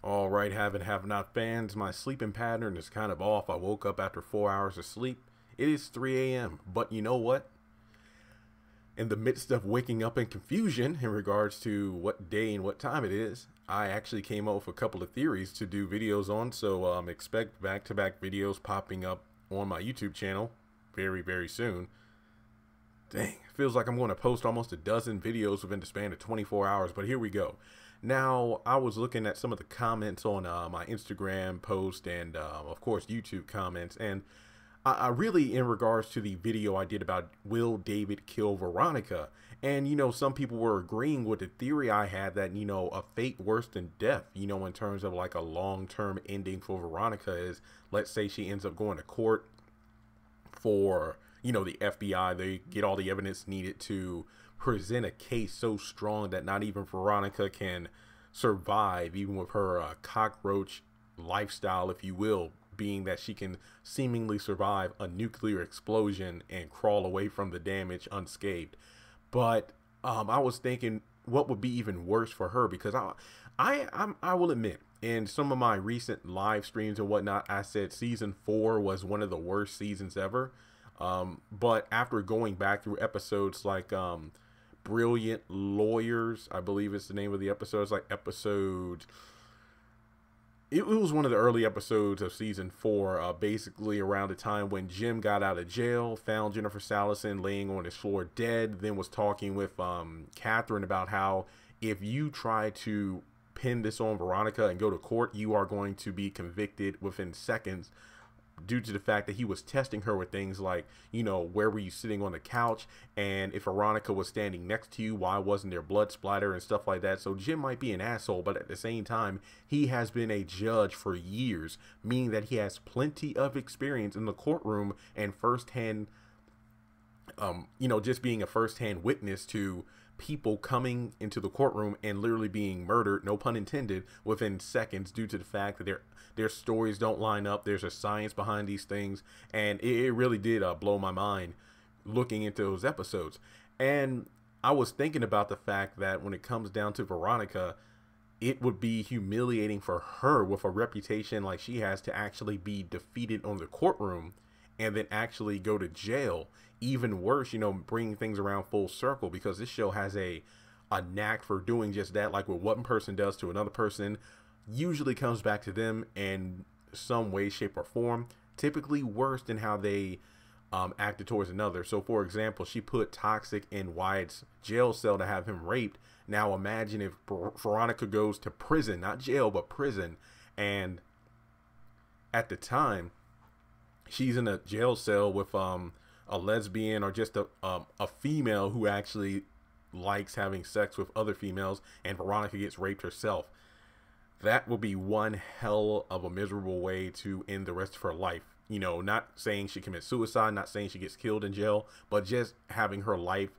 All right, have not fans. My sleeping pattern is kind of off. I woke up after 4 hours of sleep. It is 3 a.m. But you know what? In the midst of waking up in confusion in regards to what day and what time it is, I actually came up with a couple of theories to do videos on. So expect back-to-back videos popping up on my YouTube channel very, very soon. Dang, it feels like I'm going to post almost a dozen videos within the span of 24 hours, but here we go. Now, I was looking at some of the comments on my Instagram post and, of course, YouTube comments, and I really, in regards to the video I did about will David kill Veronica, and, some people were agreeing with the theory I had that, a fate worse than death, in terms of like a long-term ending for Veronica is, let's say she ends up going to court for the FBI. They get all the evidence needed to present a case so strong that not even Veronica can survive, even with her cockroach lifestyle, if you will, being that she can seemingly survive a nuclear explosion and crawl away from the damage unscathed. But I was thinking what would be even worse for her, because I will admit, in some of my recent live streams and whatnot, I said season 4 was one of the worst seasons ever. But after going back through episodes like Brilliant Lawyers, I believe it's the name of the episode. It's like it was one of the early episodes of season 4, basically around the time when Jim got out of jail, found Jennifer Salison laying on his floor dead, then was talking with Catherine about how if you try to pin this on Veronica and go to court, you are going to be convicted within seconds, due to the fact that he was testing her with things like, where were you sitting on the couch? And if Veronica was standing next to you, why wasn't there blood splatter and stuff like that? So Jim might be an asshole, but at the same time, he has been a judge for years, meaning that he has plenty of experience in the courtroom and firsthand, just being a firsthand witness to people coming into the courtroom and literally being murdered, no pun intended, within seconds, due to the fact that their stories don't line up. There's a science behind these things, and it really did blow my mind looking into those episodes. And I was thinking about the fact that when it comes down to Veronica, it would be humiliating for her with a reputation like she has to actually be defeated on the courtroom and then actually go to jail. Even worse, bringing things around full circle, because this show has a knack for doing just that. Like what one person does to another person usually comes back to them in some way, shape, or form, typically worse than how they acted towards another. So for example, she put Toxic in Wyatt's jail cell to have him raped. Now imagine if Veronica goes to prison, not jail, but prison, and at the time she's in a jail cell with a lesbian or just a female who actually likes having sex with other females, and Veronica gets raped herself. That will be one hell of a miserable way to end the rest of her life. Not saying she commits suicide, not saying she gets killed in jail, but just having her life,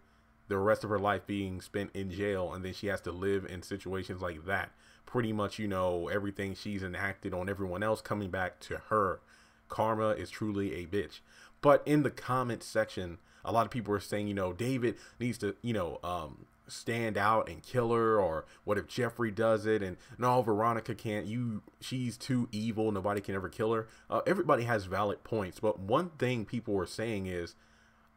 the rest of her life being spent in jail, and then she has to live in situations like that. Pretty much, everything she's enacted on everyone else coming back to her. Karma is truly a bitch. But in the comment section, a lot of people are saying, David needs to, stand out and kill her, or what if Jeffrey does it? And no, Veronica can't. She's too evil. Nobody can ever kill her. Everybody has valid points, but one thing people were saying is,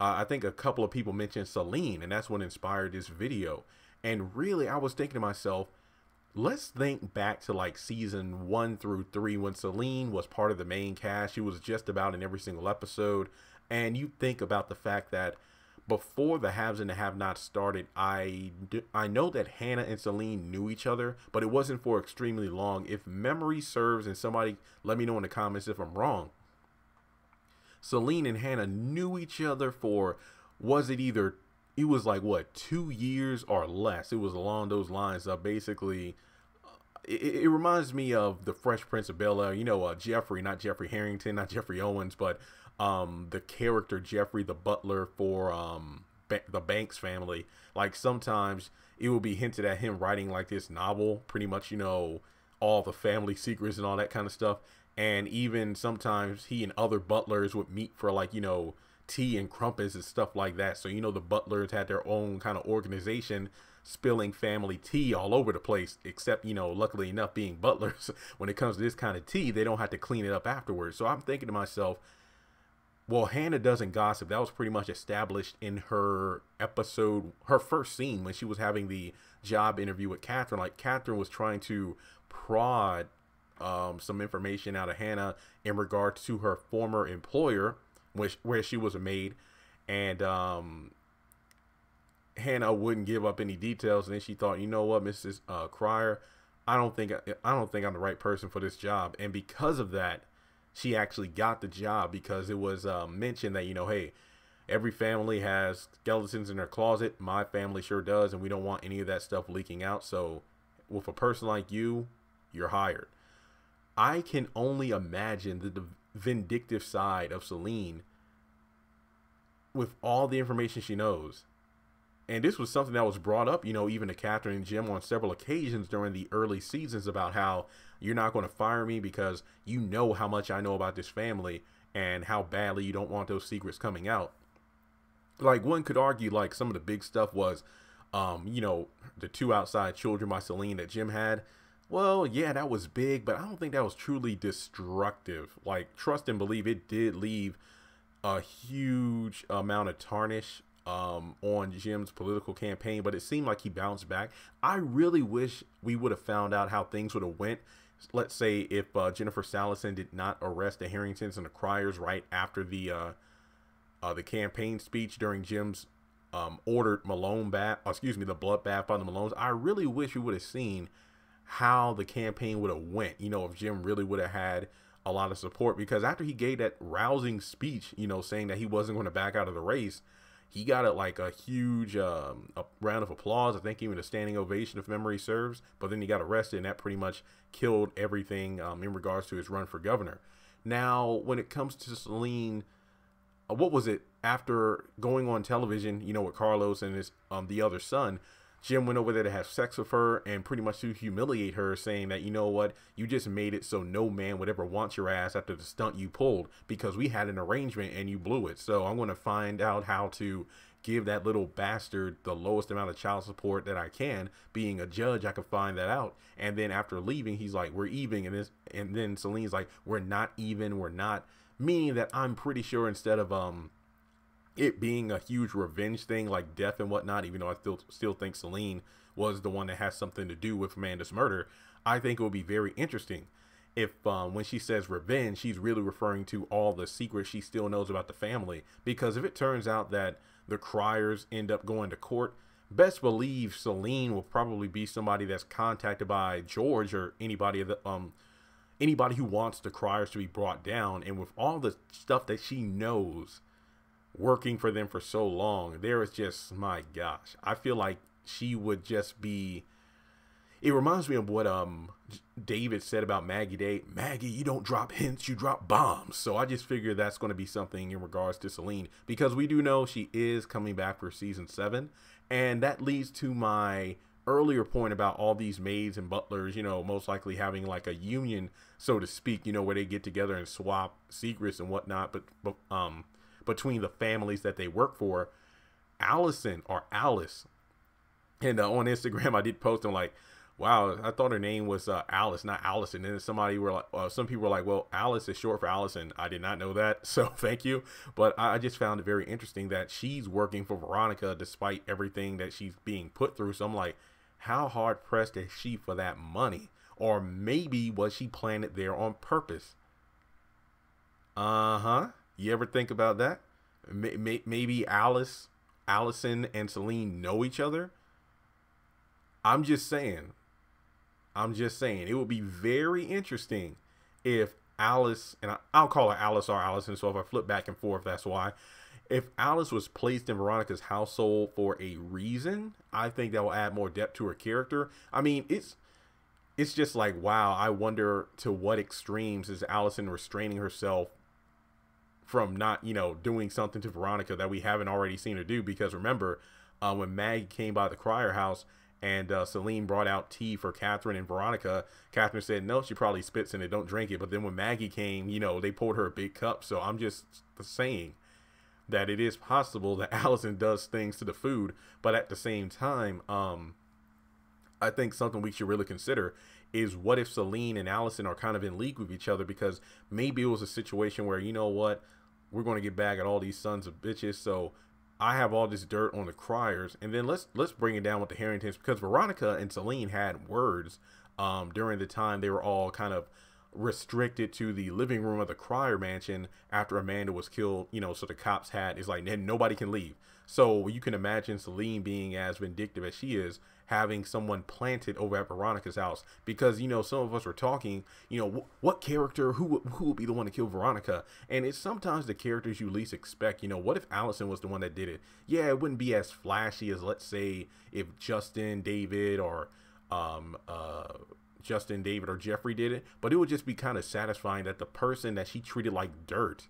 I think a couple of people mentioned Celine, and that's what inspired this video. And really, I was thinking to myself, let's think back to like season 1 through 3 when Celine was part of the main cast. She was just about in every single episode. And you think about the fact that before the haves and the have-nots started, I know that Hannah and Celine knew each other, but it wasn't for extremely long. If memory serves, and somebody let me know in the comments if I'm wrong, Celine and Hannah knew each other for, it was like what, 2 years or less. It was along those lines. Basically, it reminds me of the Fresh Prince of Bel-Air. Jeffrey, not Jeffrey Harrington, not Jeffrey Owens, but the character Jeffrey, the butler for the Banks family. Like sometimes it will be hinted at him writing like this novel, pretty much, all the family secrets and all that kind of stuff. And even sometimes he and other butlers would meet for like, tea and crumpets and stuff like that. So, the butlers had their own kind of organization spilling family tea all over the place, except, you know, luckily enough, being butlers, when it comes to this kind of tea, they don't have to clean it up afterwards. So I'm thinking to myself, well, Hannah doesn't gossip. That was pretty much established in her episode, her first scene when she was having the job interview with Catherine. Like, Catherine was trying to prod some information out of Hannah in regards to her former employer, where she was a maid, and Hannah wouldn't give up any details. And then she thought, you know what, Mrs. Cryer, I don't think I'm the right person for this job. And because of that, she actually got the job, because it was mentioned that, you know, hey, every family has skeletons in their closet. My family sure does, and we don't want any of that stuff leaking out. So with a person like you, you're hired. I can only imagine the vindictive side of Celine with all the information she knows. And this was something that was brought up, you know, even to Catherine and Jim on several occasions during the early seasons, about how you're not going to fire me because you know how much I know about this family and how badly you don't want those secrets coming out. Like, one could argue, like, some of the big stuff was, you know, the 2 outside children by Celine that Jim had. Well, yeah, that was big, but I don't think that was truly destructive. Like, trust and believe, it did leave a huge amount of tarnish on Jim's political campaign, but it seemed like he bounced back. I really wish we would have found out how things would have went. Let's say if Jennifer Salison did not arrest the Harringtons and the Cryers right after the campaign speech during Jim's ordered Malone bath, the bloodbath by the Malones. I really wish we would have seen how the campaign would have went, you know, if Jim really would have had a lot of support, because after he gave that rousing speech, you know, saying that he wasn't going to back out of the race, he got a huge a round of applause. I think even a standing ovation, if memory serves. But then he got arrested, and that pretty much killed everything in regards to his run for governor. Now, when it comes to Celine, what was it? After going on television, you know, with Carlos and his the other son, Jim went over there to have sex with her and pretty much to humiliate her, saying that, you know what, you just made it so no man would ever want your ass after the stunt you pulled, because we had an arrangement and you blew it. So I'm going to find out how to give that little bastard the lowest amount of child support that I can. Being a judge, I could find that out. And then after leaving, he's like, we're even. And then Celine's like, we're not even. We're not. Meaning that I'm pretty sure instead of it being a huge revenge thing like death and whatnot, even though I still think Celine was the one that has something to do with Amanda's murder, I think it would be very interesting if when she says revenge, she's really referring to all the secrets she still knows about the family. Because if it turns out that the Cryers end up going to court, best believe Celine will probably be somebody that's contacted by George or anybody who wants the Cryers to be brought down. And with all the stuff that she knows, working for them for so long, there is just, my gosh, I feel like she would just be, it reminds me of what David said about Maggie Day. Maggie, you don't drop hints, you drop bombs. So I just figure that's going to be something in regards to Celine, because we do know she is coming back for season 7. And that leads to my earlier point about all these maids and butlers, you know, most likely having like a union, so to speak, you know, where they get together and swap secrets and whatnot. But between the families that they work for, Allison or Alice, and on Instagram I did post, I'm like, wow, I thought her name was Alice, not Allison. And then some people were like, well, Alice is short for Allison. I did not know that, so thank you. But I just found it very interesting that she's working for Veronica despite everything that she's being put through. So I'm like, how hard pressed is she for that money? Or maybe was she planted there on purpose? You ever think about that? Maybe Allison and Celine know each other. I'm just saying. It would be very interesting if Alice, and I'll call her Alice or Allison, so if I flip back and forth, that's why. If Alice was placed in Veronica's household for a reason, I think that will add more depth to her character. I mean, it's just like, wow, I wonder to what extremes is Allison restraining herself from not, you know, doing something to Veronica that we haven't already seen her do. Because remember, when Maggie came by the Cryer house and Celine brought out tea for Catherine and Veronica, Catherine said, no, she probably spits in it, don't drink it. But then when Maggie came, you know, they poured her a big cup. So I'm just saying that it is possible that Allison does things to the food. But at the same time, I think something we should really consider is what if Celine and Allison are kind of in league with each other, because maybe it was a situation where, you know what, we're going to get back at all these sons of bitches. So I have all this dirt on the Criers, and then let's bring it down with the Harringtons, because Veronica and Celine had words during the time they were all kind of restricted to the living room of the Crier mansion after Amanda was killed, you know, so the cops had, it's like, and nobody can leave. So you can imagine Celine being as vindictive as she is, having someone planted over at Veronica's house, because, you know, some of us were talking, you know, what character, who would be the one to kill Veronica? And it's sometimes the characters you least expect. You know, what if Allison was the one that did it? Yeah, it wouldn't be as flashy as, let's say, if Justin, David, or Jeffrey did it, but it would just be kind of satisfying that the person that she treated like dirt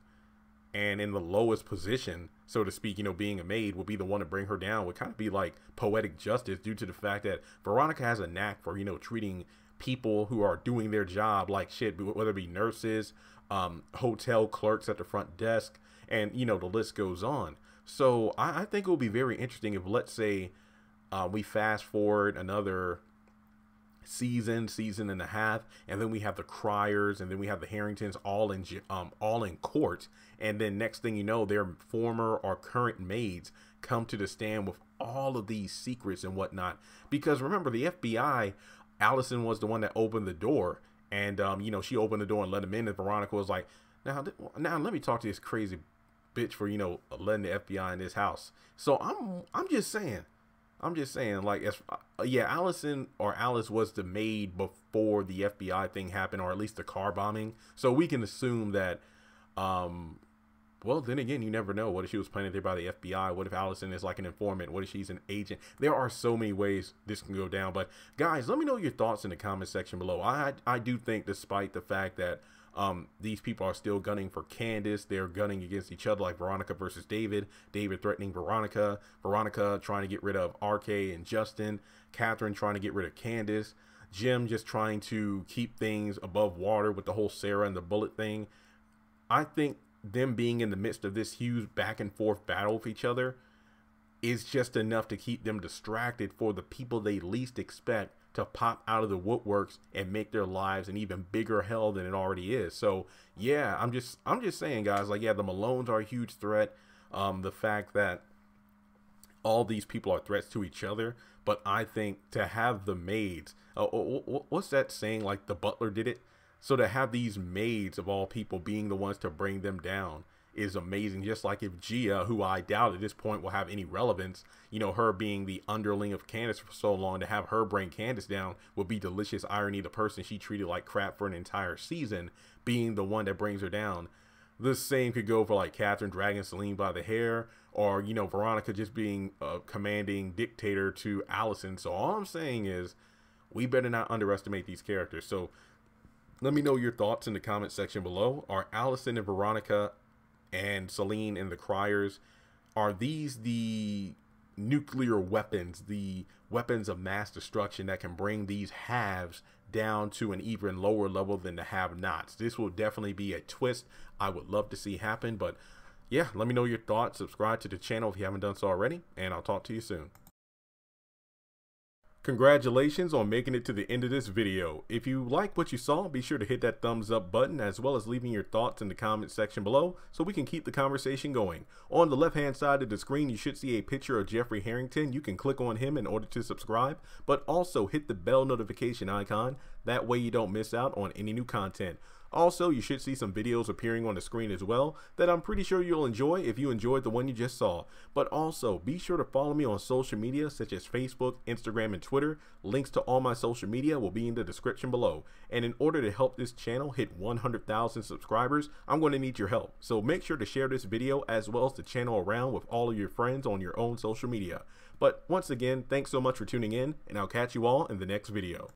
and in the lowest position, so to speak, you know, being a maid, would be the one to bring her down, would kind of be like poetic justice, due to the fact that Veronica has a knack for, you know, treating people who are doing their job like shit, whether it be nurses, hotel clerks at the front desk, and, you know, the list goes on. So I think it will be very interesting if, let's say, we fast forward another season and a half, and then we have the Criers, and then we have the Harringtons all in court, and then next thing you know, their former or current maids come to the stand with all of these secrets and whatnot. Because remember, the FBI, Allison was the one that opened the door, and you know, she opened the door and let him in, and Veronica was like, now let me talk to this crazy bitch for, you know, letting the FBI in this house. So I'm just saying, like, yeah, Allison or Alice was the maid before the FBI thing happened, or at least the car bombing. So we can assume that, well, then again, you never know. What if she was planted there by the FBI? What if Allison is like an informant? What if she's an agent? There are so many ways this can go down. But guys, let me know your thoughts in the comment section below. I do think, despite the fact that these people are still gunning for Candace, they're gunning against each other, like Veronica versus David threatening Veronica trying to get rid of RK and Justin, Catherine trying to get rid of Candace, Jim just trying to keep things above water with the whole Sarah and the bullet thing. I think them being in the midst of this huge back and forth battle with each other is just enough to keep them distracted for the people they least expect to pop out of the woodworks and make their lives an even bigger hell than it already is. So yeah, I'm just saying, guys, like, yeah, the Malones are a huge threat. The fact that all these people are threats to each other, but I think to have the maids, what's that saying, like the butler did it? So to have these maids of all people being the ones to bring them down is amazing. Just like if Gia, who I doubt at this point will have any relevance, you know, her being the underling of Candace for so long, to have her bring Candace down would be delicious irony. The person she treated like crap for an entire season being the one that brings her down. The same could go for like Catherine dragging Celine by the hair, or, you know, Veronica just being a commanding dictator to Allison. So all I'm saying is we better not underestimate these characters. So let me know your thoughts in the comment section below. Are Allison and Veronica and Celine and the Criers, are these the nuclear weapons, the weapons of mass destruction that can bring these haves down to an even lower level than the have-nots? This will definitely be a twist I would love to see happen. But yeah, let me know your thoughts. Subscribe to the channel if you haven't done so already, and I'll talk to you soon. Congratulations on making it to the end of this video. If you like what you saw, be sure to hit that thumbs up button, as well as leaving your thoughts in the comment section below so we can keep the conversation going. On the left hand side of the screen, you should see a picture of Jeffrey Harrington. You can click on him in order to subscribe, but also hit the bell notification icon. That way you don't miss out on any new content. Also, you should see some videos appearing on the screen as well that I'm pretty sure you'll enjoy if you enjoyed the one you just saw. But also, be sure to follow me on social media such as Facebook, Instagram, and Twitter. Links to all my social media will be in the description below. And in order to help this channel hit 100,000 subscribers, I'm going to need your help. So make sure to share this video as well as the channel around with all of your friends on your own social media. But once again, thanks so much for tuning in, and I'll catch you all in the next video.